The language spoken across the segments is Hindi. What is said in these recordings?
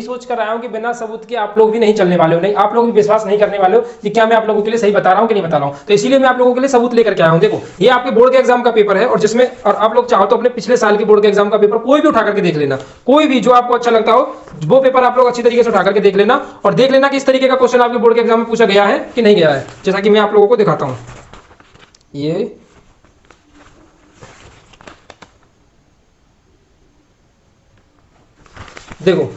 सोच कर आया हूं कि बिना सबूत के आप लोग भी नहीं चलने वाले हो, नहीं आप लोग भी विश्वास नहीं करने वाले हो कि क्या मैं आप लोगों के लिए सही बता रहा हूं कि नहीं बता रहा हूं। तो इसीलिए मैं आप लोगों के लिए सबूत लेकर के आया हूं। देखो ये आपके बोर्ड के एग्जाम का पेपर है और जिसमें और आप लोग चाहो तो अपने पिछले साल के बोर्ड के एग्जाम का पेपर कोई भी उठा करके देख लेना, कोई भी जो आपको अच्छा लगता हो वो पेपर आप लोग अच्छी तरीके से उठा करके देख लेना और देख लेना कि इस तरीके का क्वेश्चन आपके बोर्ड के एग्जाम में पूछा गया है कि नहीं गया है। जैसा कि मैं आप लोगों को दिखाता हूं, ये देखो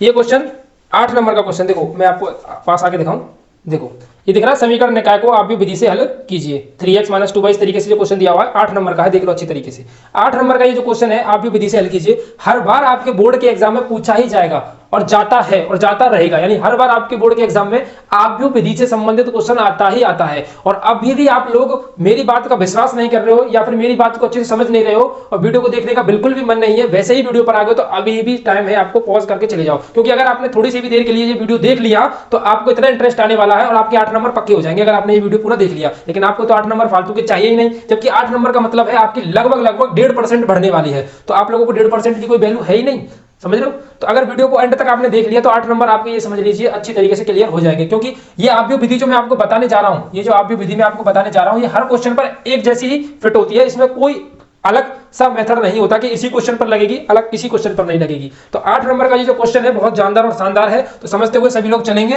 ये क्वेश्चन 8 नंबर का क्वेश्चन, देखो मैं आपको पास आके दिखाऊं। देखो ये दिख रहा है, समीकरण निकाय को आप भी विधि से हल कीजिए। 3x - 2y इस तरीके से जो क्वेश्चन दिया हुआ है 8 नंबर का है, देख लो अच्छी तरीके से। 8 नंबर का ये जो क्वेश्चन है आप भी विधि से हल कीजिए। हर बार आपके बोर्ड के एग्जाम में पूछा ही जाएगा और जाता है और जाता रहेगा, यानी हर बार आपके बोर्ड के एग्जाम में आप भी विधि से संबंधित क्वेश्चन आता ही आता है। और अभी भी आप लोग मेरी बात का विश्वास नहीं कर रहे हो या फिर मेरी बात को अच्छे से समझ नहीं रहे हो और वीडियो को देखने का बिल्कुल भी मन नहीं है, वैसे ही वीडियो पर आ गए तो अभी भी टाइम है आपको पॉज करके चले जाओ। क्योंकि अगर आपने थोड़ी सी भी देर के लिए ये वीडियो देख लिया तो आपको इतना इंटरेस्ट आने वाला है और आपके 8 नंबर पक्के हो जाएंगे अगर आपने ये वीडियो पूरा देख लिया। लेकिन आपको तो 8 नंबर फालतू के चाहिए ही नहीं, जबकि 8 नंबर का मतलब है आपकी लगभग 1.5% बढ़ने वाली है। तो आप लोगों को 1.5% की कोई वैल्यू है ही नहीं, समझ रहे हो। तो अगर वीडियो को एंड तक आपने देख लिया तो 8 नंबर आपके ये समझ लीजिए अच्छी तरीके से क्लियर हो जाएंगे। क्योंकि ये आप भी विधि जो मैं आपको बताने जा रहा हूं, ये जो आप भी विधि में आपको बताने जा रहा हूं, ये हर क्वेश्चन पर एक जैसी ही फिट होती है। इसमें कोई अलग सा मेथड नहीं होता कि इसी क्वेश्चन पर लगेगी, अलग किसी क्वेश्चन पर नहीं लगेगी। तो 8 नंबर का ये जो क्वेश्चन है बहुत जानदार और शानदार है, तो समझते हुए सभी लोग चलेंगे,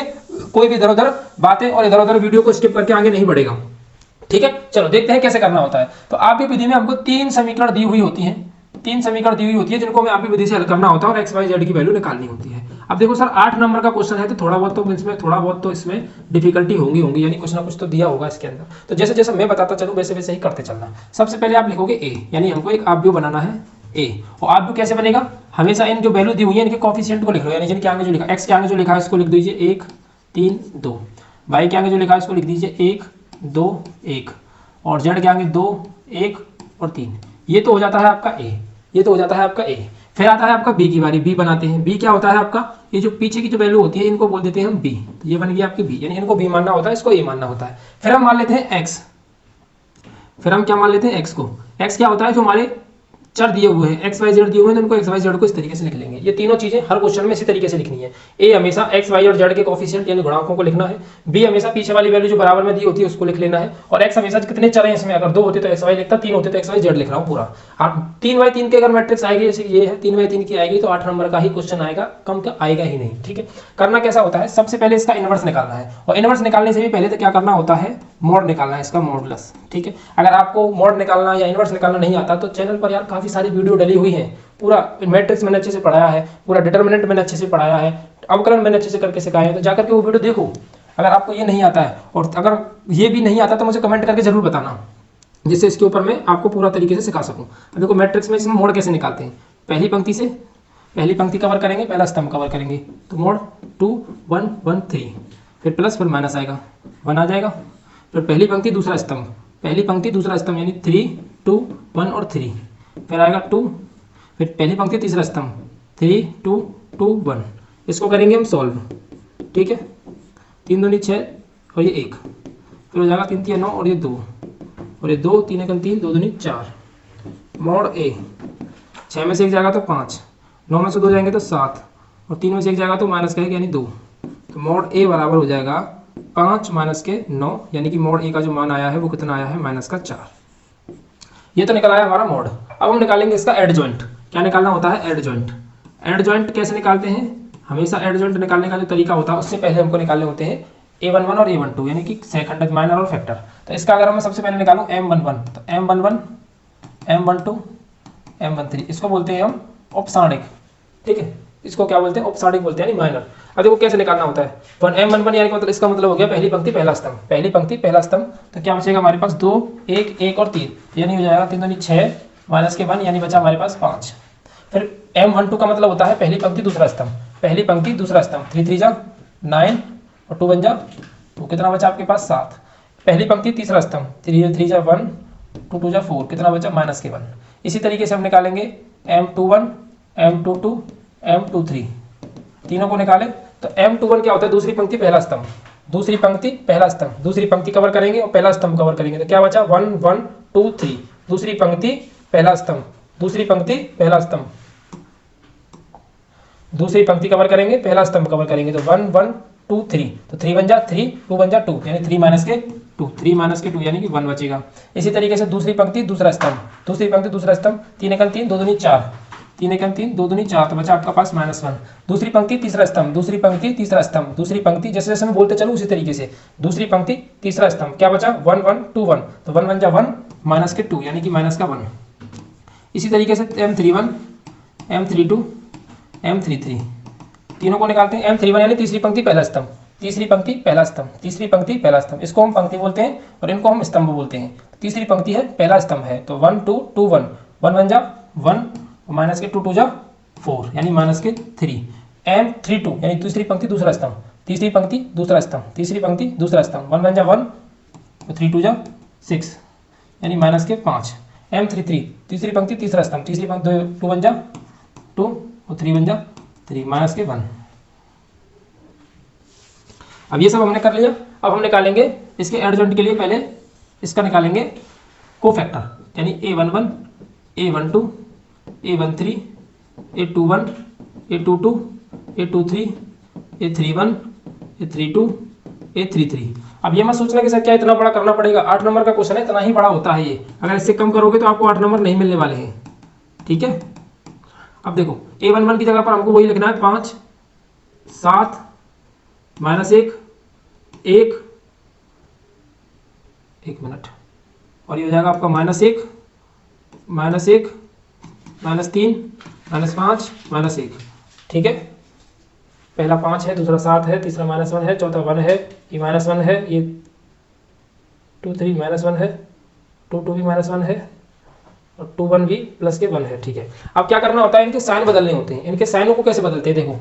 कोई भी इधर उधर बातें और इधर उधर वीडियो को स्किप करके आगे नहीं बढ़ेगा। ठीक है, चलो देखते हैं कैसे करना होता है। तो आपकी विधि में हमको 3 समीकरण दी हुई होती है, 3 समीकरण दी हुई होती है जिनको हमें आपकी विधि से हल करना होता है और एक्स वाई जेड की वैल्यू निकालनी होती है। अब देखो सर 8 नंबर का क्वेश्चन है तो थोड़ा बहुत तो इसमें डिफिकल्टी होगी, यानी कुछ ना कुछ तो दिया होगा इसके अंदर। तो जैसे जैसे मैं बताता चलूं वैसे वैसे ही करते चलना। सबसे पहले आप लिखोगे ए, यानी हमको एक आव्यूह बनाना है ए। और आव्यूह कैसे बनेगा, हमेशा इन जो वैल्यू दी हुई है इनके कोफिशिएंट को लिख लो, यानी जिनके आगे जो लिखा एक्स के आगे जो लिखा है इसको लिख दीजिए 1 3 2, वाई के आगे जो लिखा है इसको लिख दीजिए 1 2 1 और जेड के आगे 2 1 और 3। ये तो हो जाता है आपका ए, ये तो हो जाता है आपका ए। फिर आता है आपका बी की बारी, बी बनाते हैं। बी क्या होता है आपका, ये जो पीछे की जो वैल्यू होती है इनको बोल देते हैं हम बी, तो ये बन गया आपकी बी, यानी इनको बी मानना होता है, इसको ए मानना होता है। फिर हम मान लेते हैं एक्स, फिर हम क्या मान लेते हैं एक्स को। एक्स क्या होता है, जो हमारे चर दिए हुए हैं एक्स वाई जेड दिए हुए हैं तो उनको एक्स वाई जेड को इस तरीके से लिख लेंगे। ये तीनों चीजें हर क्वेश्चन में इसी तरीके से लिखनी है। ए हमेशा एक्स वाई और जेड के कोफिशिएंट यानी गुणांकों को लिखना है। बी हमेशा पीछे वाली वैल्यू जो बराबर में दी होती है उसको लिख लेना है। और एक्स हमेशा कितने चर हैं इसमें, अगर 2 होते तो एक्स वाई लिखता, 3 होते तो एक्स वाई जेड लिख रहा हूँ पूरा। आप 3x3 के अगर मैट्रिक्स आएगी, जैसे ये है 3x3 की आएगी तो 8 नंबर का ही क्वेश्चन आएगा, कम का आएगा ही नहीं। ठीक है, करना कैसा होता है, सबसे पहले इसका इनवर्स निकालना है और इनवर्स निकालने से भी पहले तो क्या करना होता है, मोड निकालना है, इसका मॉडुलस। ठीक है, अगर आपको मोड निकालना या इनवर्स निकालना नहीं आता तो चैनल पर यार काफी सारी वीडियो डली हुई है, पूरा मैट्रिक्स मैंने अच्छे से पढ़ाया है, पूरा डिटरमिनेंट मैंने अच्छे से पढ़ाया है, अवकलन मैंने अच्छे से करके सिखाया है, तो जाकर के वो वीडियो देखो अगर आपको ये नहीं आता है। और अगर ये भी नहीं आता तो मुझे कमेंट करके जरूर बताना, जिससे इसके ऊपर मैं आपको पूरा तरीके से सिखा सकूं। अब देखो मैट्रिक्स में इसमें मोड कैसे निकालते हैं, पहली पंक्ति से पहली पंक्ति कवर करेंगे, पहला स्तंभ कवर करेंगे, तो मोड 2 1 1 3, फिर प्लस फिर माइनस आएगा 1 आ जाएगा, फिर पहली पंक्ति दूसरा स्तंभ, पहली पंक्ति दूसरा स्तंभ यानी 3 2 1 और 3, फिर आएगा 2, फिर पहली पंक्ति तीसरा स्तंभ 3 2 2 1। इसको करेंगे हम सॉल्व। ठीक है, 3 दूनी 6 और ये 1, फिर हो जाएगा 3 3 9 और ये 2 और ये 2 3 1 3 2 दूनी 4, मोड ए 6 में से 1 जाएगा तो 5, 9 में से 2 जाएंगे तो 7 और 3 में से 1 जाएगा तो माइनस का 1 यानी 2। तो मोड ए बराबर हो जाएगा 5 माइनस के 9, यानी कि मोड ए का जो मान आया है वो कितना आया है, माइनस का 4। ये तो निकल आया हमारा मोड। अब हम निकालेंगे इसका एडजॉइंट। क्या निकालना होता है, एडजॉइंट। एडजॉइंट कैसे निकालते हैं, हमेशा एडजॉइंट निकालने का जो तरीका होता है उससे पहले हमको निकालने होते हैं a11 और a12 यानी कि सेकंड माइनर और फैक्टर। तो इसका अगर मैं सबसे पहले निकालूं m11 तो m11 m12 m13, इसको बोलते हैं हम औपसारणिक। ठीक है, इसको क्या बोलते हैं, औपसारणिक बोलते हैं यानी माइनर। अब देखो कैसे निकालना होता है, m11 यानी मतलब इसका मतलब हो गया पहली पंक्ति पहला स्तंभ, पहली पंक्ति पहला स्तंभ। तो क्या बचेगा हमारे पास 2 1 1 और 3, यानी हो जाएगा 3 दूनी 6 माइनस के 1 यानी बचा हमारे पास 5। फिर m12 का मतलब होता है पहली पंक्ति दूसरा स्तंभ, पहली पंक्ति दूसरा स्तंभ, 3 3 जा 9 और 2 1 जा 2, कितना बचा आपके पास 7। पहली पंक्ति तीसरा स्तंभ, 3 3 जा 1 2 2 जा 4, कितना बचा माइनस के 1। इसी तरीके से हम निकालेंगे m21 m22 m23, तीनों को निकालें तो m21 क्या होता है, दूसरी पंक्ति पहला स्तंभ, दूसरी पंक्ति पहला स्तंभ, दूसरी पंक्ति कवर करेंगे और पहला स्तंभ कवर करेंगे, तो क्या बचा 1 1 2 3, दूसरी पंक्ति पहला स्तंभ, दूसरी पंक्ति पहला स्तंभ, दूसरी पंक्ति कवर करेंगे, पहला स्तंभ कवर करेंगे, तो 1 1 2 3, तो 3 बन जा 3, 2 बन जा 2, यानी 3 माइनस के 2, 3 माइनस के 2 यानी कि 1 बचेगा। इसी तरीके से दूसरी पंक्ति दूसरा स्तंभ, दूसरी पंक्ति दूसरा स्तंभ, 3 एकम 3 2 दूनी 4, 3 एकम 3 2 दूनी 4, तो बचा आपका पास -1। दूसरी पंक्ति तीसरा स्तंभ, दूसरी पंक्ति तीसरा स्तंभ, दूसरी पंक्ति जैसे जैसे मैं बोलते चलूँ उसी तरीके से, दूसरी पंक्ति तीसरा स्तंभ, क्या बचा 1 1 2 1, तो 1 बन जा 1 माइनस के 2 यानी कि माइनस का 1। इसी तरीके से M31 M32 M33 तीनों को निकालते हैं। M31 यानी तीसरी पंक्ति पहला स्तंभ, तीसरी पंक्ति पहला स्तंभ, तीसरी पंक्ति पहला स्तंभ, इसको हम पंक्ति बोलते हैं और इनको हम स्तंभ बोलते हैं। तीसरी पंक्ति है पहला स्तंभ है, तो 1 2 2 1, 1 बन जा 1 माइनस के 2 2 जा 4 यानी माइनस के 3। M32 यानी तीसरी पंक्ति दूसरा स्तंभ, तीसरी पंक्ति दूसरा स्तंभ, तीसरी पंक्ति दूसरा स्तंभ, 1 बन जा 1, 3 2 जा 6 यानी माइनस के 5। M33 तीसरी पंक्ति तीसरा स्तंभ, तीसरी पंक्ति 2 बन जा 2 और 3 बन जा 3 माइनस के 1। अब ये सब हमने कर लिया। अब हम निकालेंगे इसके एडजॉइंट के लिए, पहले इसका निकालेंगे कोफैक्टर, यानी A11 A12 A13 A21 A22 A23 A31 A32 A33। अब ये मत सोचना कि सर क्या इतना बड़ा करना पड़ेगा, 8 नंबर का क्वेश्चन है, इतना ही बड़ा होता है ये, अगर इससे कम करोगे तो आपको 8 नंबर नहीं मिलने वाले हैं, ठीक है। अब देखो A11 की जगह पर हमको वही लिखना है 5 7 -1 1 1 मिनट, और ये हो जाएगा आपका -1 -1 -3 -5 -1, ठीक है। पहला 5 है, दूसरा 7 है, तीसरा -1 है, चौथा 1 है, ये -1 है, ये 2 3 -1 है, 2 2 भी -1 है और 2 1 भी प्लस के 1 है, ठीक है। अब क्या करना होता है, इनके साइन बदलने होते हैं। इनके साइनों को कैसे बदलते हैं, देखो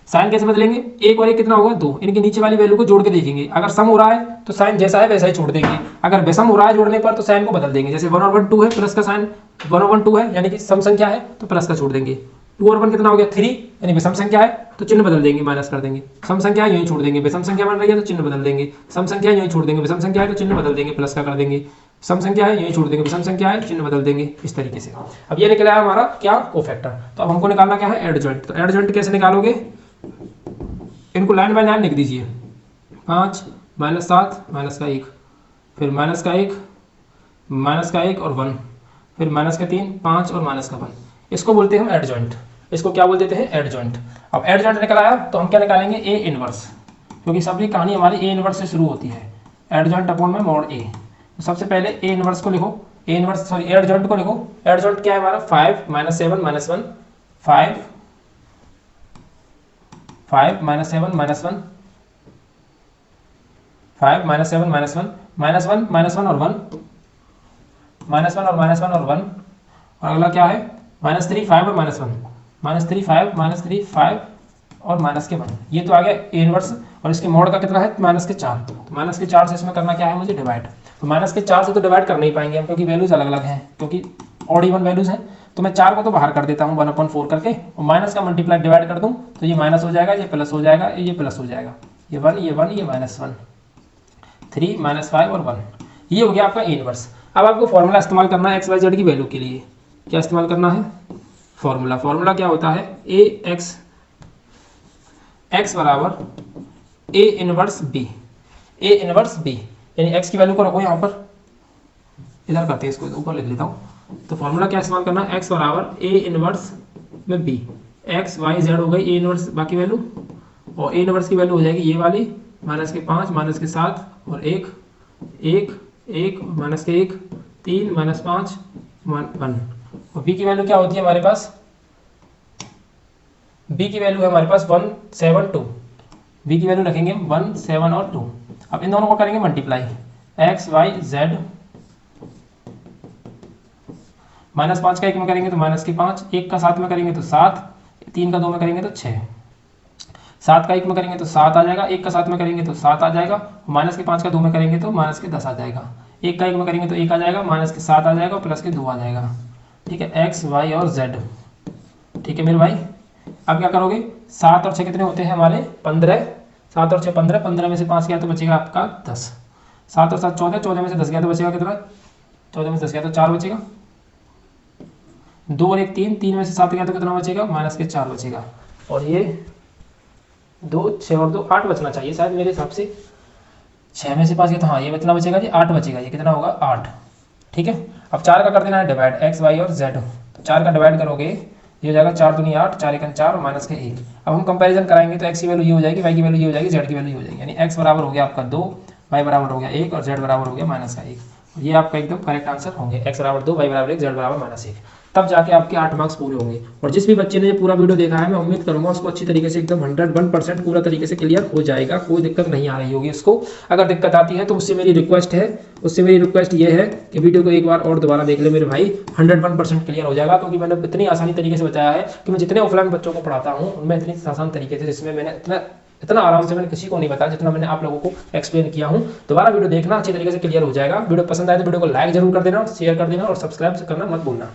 साइन कैसे बदलेंगे, 1 और 1 कितना होगा 2, इनके नीचे वाली वैल्यू को जोड़ के देखेंगे, अगर सम हो रहा है तो साइन जैसा है वैसा ही छोड़ देंगे, अगर विषम हो रहा है जोड़ने पर तो साइन को बदल देंगे। जैसे 1 और 1 2 है, प्लस का साइन 1 और 1 2 है यानी कि सम संख्या है तो प्लस का छोड़ देंगे। 2 और 1 कितना हो गया 3 यानी विषम संख्या है तो चिन्ह बदल देंगे, माइनस कर देंगे। सम संख्या यही छोड़ देंगे, विषम संख्या बन रही है तो चिन्ह बदल देंगे। सम संख्या यही छोड़ देंगे, विषम संख्या है तो चिन्ह बदल देंगे, प्लस का कर देंगे। सम संख्या है यही छोड़ देंगे, विषम संख्या है चिन्ह बदल देंगे, इस तरीके से। अब ये निकला है हमारा क्या, कोफैक्टर। तो अब हमको निकालना क्या है, एडजॉइंट। तो एडजॉइंट कैसे निकालोगे, इनको लाइन बाय लाइन लिख दीजिए। 5 -7 माइनस का 1, फिर माइनस का 1 माइनस का 1 और 1, फिर माइनस का 3 5 और माइनस का 1। इसको बोलते हैं हम एडजॉइंट, इसको क्या बोल देते हैं, एडजॉइंट। अब एडजॉइंट निकल आया तो हम क्या निकालेंगे, ए इनवर्स, क्योंकि सभी कहानी हमारी ए इनवर्स से शुरू होती है। एडजॉइंट अपॉन में मॉड ए। तो सबसे पहले ए इनवर्स को लिखो, ए इनवर्स सॉरी एडजॉइंट को लिखो। एडजॉइंट क्या है हमारा, 5 -7 -1 5 5 -7 -1 5 -7 -1 -1 -1 और 1 -1 और -1 और 1, और अगला क्या है -3 5 और -1 -3 5 -3 5 और माइनस के 1। ये तो आ गया ए इनवर्स, और इसके मोड का कितना है -4। तो -4 से इसमें करना क्या है मुझे, डिवाइड। तो -4 से तो डिवाइड कर नहीं पाएंगे हम, क्योंकि वैल्यूज अलग अलग हैं, क्योंकि ऑड इवन वैल्यूज हैं। तो मैं 4 को तो बाहर कर देता हूँ 1/4 करके, और माइनस का मल्टीप्लाई डिवाइड कर दूँ तो ये माइनस हो जाएगा, ये प्लस हो जाएगा, ये प्लस हो जाएगा, ये 1 ये 1 ये -1 3 -5 और 1। ये हो गया आपका ए इनवर्स। अब आपको फॉर्मूला इस्तेमाल करना है XYZ की वैल्यू के लिए। क्या इस्तेमाल करना है, फॉर्मूला क्या होता है, x बराबर A inverse B. A inverse B यानी x की वैल्यू को रखो यहाँ पर, इधर करते हैं इसको, ऊपर लिख लेता हूँ। तो फॉर्मूला क्या इस्तेमाल करना है, x बराबर ए इनवर्स में बी। एक्स वाई जेड हो गई ए इनवर्स बाकी वैल्यू, और ए इनवर्स की वैल्यू हो जाएगी ये वाली, माइनस के 5 माइनस के 7 और 1 1 1 माइनस के 1 3 -5 1। और बी की वैल्यू क्या होती है हमारे पास, बी की वैल्यू है हमारे पास 1 7 2। बी की वैल्यू रखेंगे 1 7 और 2। अब इन दोनों को करेंगे मल्टीप्लाई, एक्स वाई जेड, -5 का 1 में करेंगे तो -5, 1 का 7 में करेंगे तो 7, 3 का 2 में करेंगे तो 6, 7 का 1 में करेंगे तो 7 आ जाएगा, 1 का 7 में करेंगे तो 7 आ जाएगा, -5 का 2 में करेंगे तो -10 आ जाएगा, 1 का 1 में करेंगे तो 1 आ जाएगा, -7 आ जाएगा, प्लस के 2 आ जाएगा। ठीक है, एक्स वाई और जेड। ठीक है मेरे भाई, अब क्या करोगे, 7 और 6 कितने होते हैं हमारे 15, 7 और 6 15, 15 में से 5 गया तो बचेगा आपका 10, 7 और 7 14, 14 में से 10 गया तो बचेगा कितना, 14 में से 10 गया तो 4 बचेगा, 2 और 1 3, 3 में से 7 गया तो कितना बचेगा, -4 बचेगा। और ये 2, 6 और 2 8 बचना चाहिए शायद मेरे हिसाब से। 6 में से 5 गया तो हाँ ये कितना बचेगा जी 8 बचेगा। ये कितना होगा 8। ठीक है, अब 4 का कर देना है डिवाइड, एक्स वाई और जेड। तो 4 का डिवाइड करोगे ये हो जाएगा 4 दूनी 8, 4 एकम 4 और माइनस के 1। अब हम कंपैरिजन कराएंगे तो एक्स की वैल्यू ये हो जाएगी, वाई की वैल्यू ये हो जाएगी, जेड की वैल्यू ये हो जाएगी। यानी एक्स बराबर हो गया आपका 2, वाई बराबर हो गया 1 और जेड बराबर हो गया माइनस का 1। ये आपका एकदम करेक्ट आंसर होंगे, एक्स बराबर 2, वाई बराबर 1, जेड बराबर माइनस 1। तब जाके आपके 8 मार्क्स पूरे होंगे। और जिस भी बच्चे ने ये पूरा वीडियो देखा है मैं उम्मीद करूंगा उसको अच्छी तरीके से एकदम 101% पूरा तरीके से क्लियर हो जाएगा, कोई दिक्कत नहीं आ रही होगी उसको। अगर दिक्कत आती है तो उससे मेरी रिक्वेस्ट ये है कि वीडियो को एक बार और दोबारा देख ले मेरे भाई, 101% क्लियर हो जाएगा। क्योंकि मैंने इतनी आसानी तरीके से बताया है कि मैं जितने ऑफलाइन बच्चों को पढ़ाता हूँ उनमें इतनी आसान तरीके से, जिसमें मैंने इतना आराम से मैंने किसी को नहीं बताया जितना मैंने आप लोगों को एक्सप्लेन किया हूं। दोबारा वीडियो देखना, अच्छी तरीके से क्लियर हो जाएगा। वीडियो पसंद आए तो वीडियो को लाइक जरूर कर देना और शेयर कर देना और सब्सक्राइब करना मत भूलना।